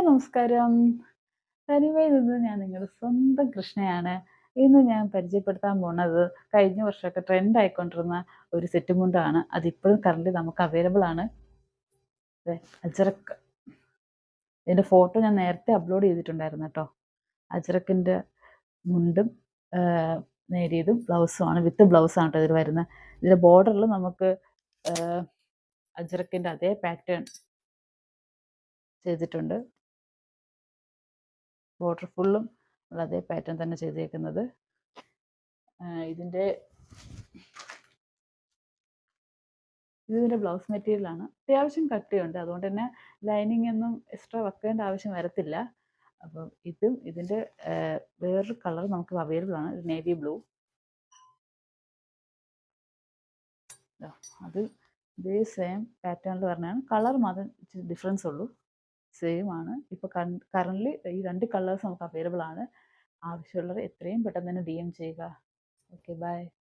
നമസ്കാരം. തനിമയിൽ നിന്ന് ഞാൻ നിങ്ങളുടെ സ്വന്തം കൃഷ്ണയാണ്. ഇന്ന് ഞാൻ പരിചയപ്പെടുത്താൻ പോണത് കഴിഞ്ഞ വർഷമൊക്കെ ട്രെൻഡ് ആയിക്കൊണ്ടിരുന്ന ഒരു സെറ്റ് മുണ്ടാണ്. അതിപ്പോഴും കറന്റ് നമുക്ക് അവൈലബിൾ ആണ്. അജ്രക്ക്. ഇതിൻ്റെ ഫോട്ടോ ഞാൻ നേരത്തെ അപ്ലോഡ് ചെയ്തിട്ടുണ്ടായിരുന്നു കേട്ടോ. അജ്രക്കിൻ്റെ മുണ്ടും നേരിയതും ബ്ലൗസുമാണ്. വിത്ത് ബ്ലൗസാണ് കേട്ടോ ഇതിൽ വരുന്നത്. ഇതിൻ്റെ ബോർഡറിൽ നമുക്ക് അജ്രക്കിൻ്റെ അതേ പാറ്റേൺ ചെയ്തിട്ടുണ്ട്. ബോർഡർ ഫുള്ളും അതേ പാറ്റേൺ തന്നെ ചെയ്തേക്കുന്നത്. ഇതിൻ്റെ ബ്ലൗസ് മെറ്റീരിയലാണ്. അത്യാവശ്യം കട്ടിയുണ്ട്. അതുകൊണ്ട് തന്നെ ലൈനിങ് ഒന്നും എക്സ്ട്രാ വെക്കേണ്ട ആവശ്യം വരത്തില്ല. അപ്പം ഇതിൻ്റെ വേറൊരു കളർ നമുക്ക് അവൈലബിൾ ആണ്. Navy blue. അത് ഇതേ സെയിം പാറ്റേണിൽ പറഞ്ഞാണ്. കളർ മാത്രം ഇച്ചിരി ഡിഫറൻസ് ഉള്ളൂ. സെയിം ആണ്. ഇപ്പോൾ കറൻ്റ്ലി ഈ 2 കളേഴ്സ് നമുക്ക് അവൈലബിൾ ആണ്. ആവശ്യമുള്ളവർ എത്രയും പെട്ടെന്ന് തന്നെ DM ചെയ്യുക. Okay, by.